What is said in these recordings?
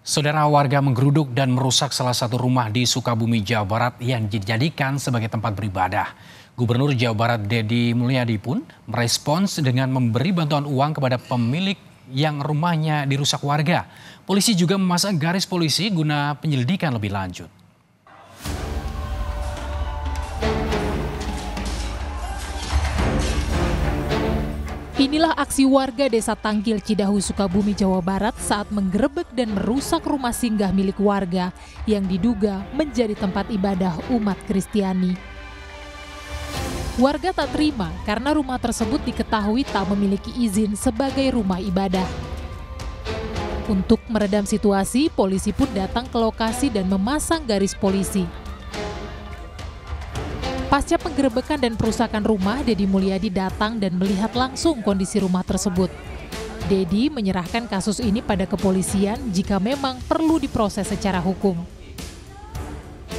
Saudara, warga menggeruduk dan merusak salah satu rumah di Sukabumi, Jawa Barat yang dijadikan sebagai tempat beribadah. Gubernur Jawa Barat Deddy Mulyadi pun merespons dengan memberi bantuan uang kepada pemilik yang rumahnya dirusak warga. Polisi juga memasang garis polisi guna penyelidikan lebih lanjut. Inilah aksi warga Desa Tangkil, Cidahu, Sukabumi, Jawa Barat saat menggerebek dan merusak rumah singgah milik warga yang diduga menjadi tempat ibadah umat Kristiani. Warga tak terima karena rumah tersebut diketahui tak memiliki izin sebagai rumah ibadah. Untuk meredam situasi, polisi pun datang ke lokasi dan memasang garis polisi. Pasca penggerebekan dan perusakan rumah, Deddy Mulyadi datang dan melihat langsung kondisi rumah tersebut. Deddy menyerahkan kasus ini pada kepolisian jika memang perlu diproses secara hukum.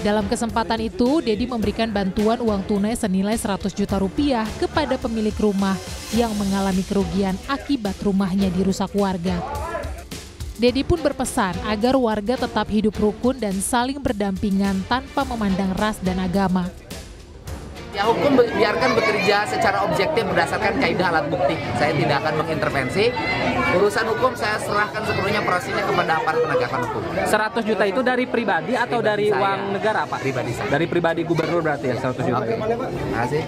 Dalam kesempatan itu, Deddy memberikan bantuan uang tunai senilai 100 juta rupiah kepada pemilik rumah yang mengalami kerugian akibat rumahnya dirusak warga. Deddy pun berpesan agar warga tetap hidup rukun dan saling berdampingan tanpa memandang ras dan agama. Ya, hukum biarkan bekerja secara objektif berdasarkan kaidah alat bukti. Saya tidak akan mengintervensi. Urusan hukum saya serahkan sepenuhnya prosesnya kepada aparat penegakan hukum. 100 juta itu dari pribadi atau dari uang negara, Pak? Pribadi saya. Dari pribadi gubernur berarti ya 100 juta. Oke. Terima kasih.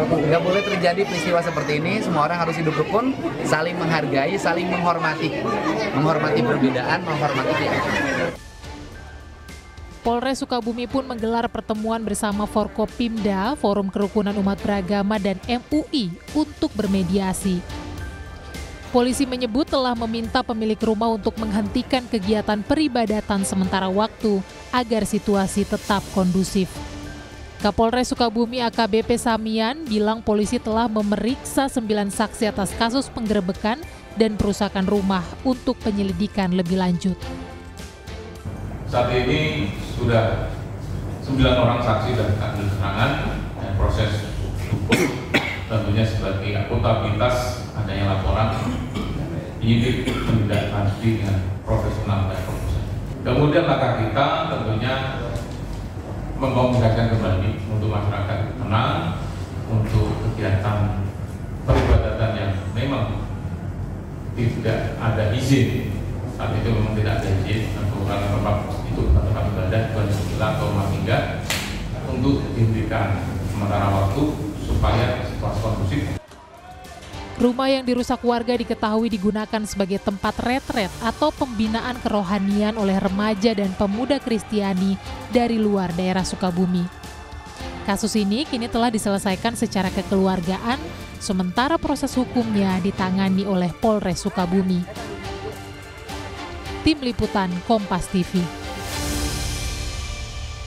Nggak boleh terjadi peristiwa seperti ini. Semua orang harus hidup rukun, saling menghargai, saling menghormati. Menghormati perbedaan, menghormati keyakinan. Polres Sukabumi pun menggelar pertemuan bersama Forkopimda, Forum Kerukunan Umat Beragama, dan MUI untuk bermediasi. Polisi menyebut telah meminta pemilik rumah untuk menghentikan kegiatan peribadatan sementara waktu agar situasi tetap kondusif. Kapolres Sukabumi AKBP Samian bilang polisi telah memeriksa 9 saksi atas kasus penggerebekan dan perusakan rumah untuk penyelidikan lebih lanjut. Saat ini sudah 9 orang saksi dan ambil keterangan dan proses hukum tentunya sebagai akuntabilitas adanya laporan penyidik menindaklanjuti dengan profesional dan profesional. Kemudian langkah kita tentunya mengingatkan kembali untuk masyarakat tenang untuk kegiatan peribadatan yang memang tidak ada izin. Saat itu memang tidak ada izin karena tempat itu tempat ibadah atau rumah singgah untuk dihentikan sementara waktu supaya situasi kondusif. Rumah yang dirusak warga diketahui digunakan sebagai tempat retret atau pembinaan kerohanian oleh remaja dan pemuda Kristiani dari luar daerah Sukabumi. Kasus ini kini telah diselesaikan secara kekeluargaan, sementara proses hukumnya ditangani oleh Polres Sukabumi. Tim Liputan Kompas TV.